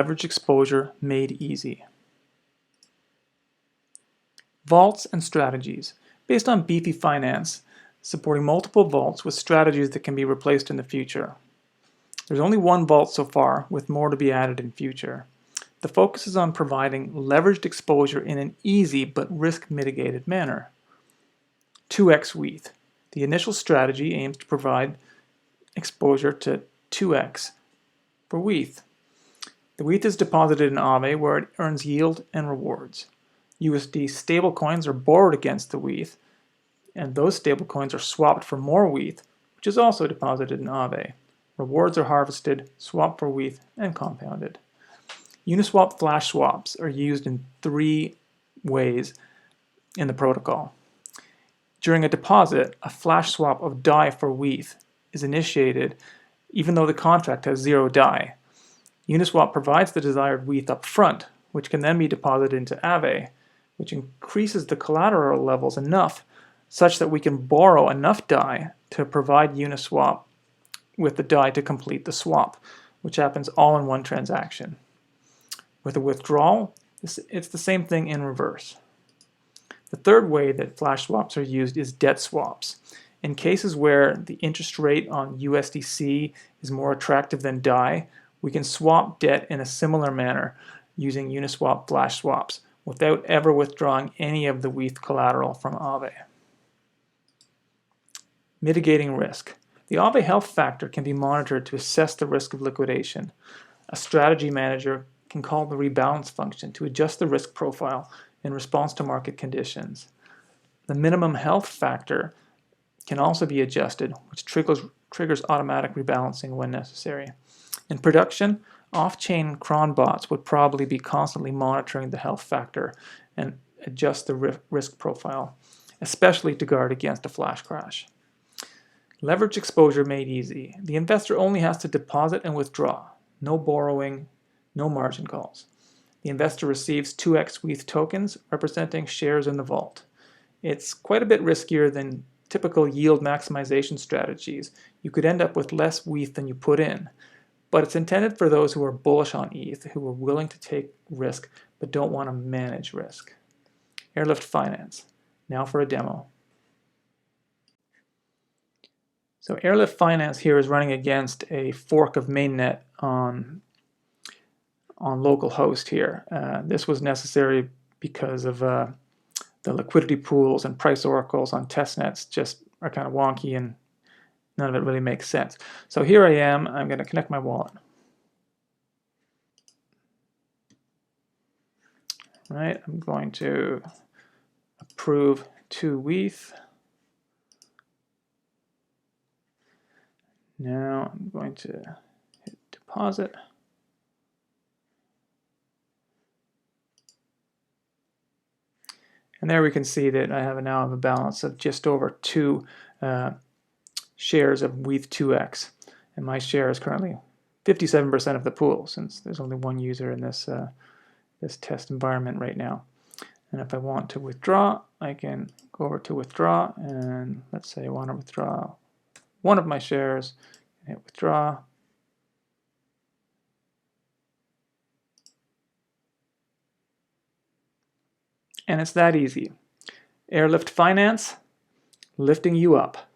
Leverage exposure made easy. Vaults and strategies. Based on beefy finance, supporting multiple vaults with strategies that can be replaced in the future. There's only one vault so far, with more to be added in future. The focus is on providing leveraged exposure in an easy but risk-mitigated manner. 2x WETH. The initial strategy aims to provide exposure to 2x for WETH. The WETH is deposited in Aave where it earns yield and rewards. USD stablecoins are borrowed against the WETH, and those stablecoins are swapped for more WETH, which is also deposited in Aave. Rewards are harvested, swapped for WETH, and compounded. Uniswap flash swaps are used in 3 ways in the protocol. During a deposit, a flash swap of DAI for WETH is initiated even though the contract has 0 DAI. Uniswap provides the desired WETH up front, which can then be deposited into Aave, which increases the collateral levels enough such that we can borrow enough DAI to provide Uniswap with the DAI to complete the swap, which happens all in one transaction. With a withdrawal, it's the same thing in reverse. The third way that flash swaps are used is debt swaps. In cases where the interest rate on USDC is more attractive than DAI, we can swap debt in a similar manner using Uniswap flash swaps without ever withdrawing any of the WETH collateral from Aave. Mitigating risk. The Aave health factor can be monitored to assess the risk of liquidation. A strategy manager can call the rebalance function to adjust the risk profile in response to market conditions. The minimum health factor can also be adjusted, which triggers automatic rebalancing when necessary. In production, off-chain cron bots would probably be constantly monitoring the health factor and adjust the risk profile, especially to guard against a flash crash. Leverage exposure made easy. The investor only has to deposit and withdraw. No borrowing, no margin calls. The investor receives 2x WETH tokens representing shares in the vault. It's quite a bit riskier than typical yield maximization strategies. You could end up with less WETH than you put in, but it's intended for those who are bullish on ETH, who are willing to take risk but don't want to manage risk. Airlift Finance. Now for a demo. So Airlift Finance here is running against a fork of mainnet on localhost here. This was necessary because of the liquidity pools and price oracles on testnets just are kind of wonky and none of it really makes sense. So here I am. I'm going to connect my wallet. All right, I'm going to approve 2 WETH. Now I'm going to hit deposit. And there we can see that I now have a balance of just over 2 shares of WETH 2x. And my share is currently 57% of the pool, since there's only one user in this, this test environment right now. And if I want to withdraw, I can go over to withdraw, and let's say I want to withdraw one of my shares, and hit withdraw. And it's that easy. Airlift Finance, lifting you up.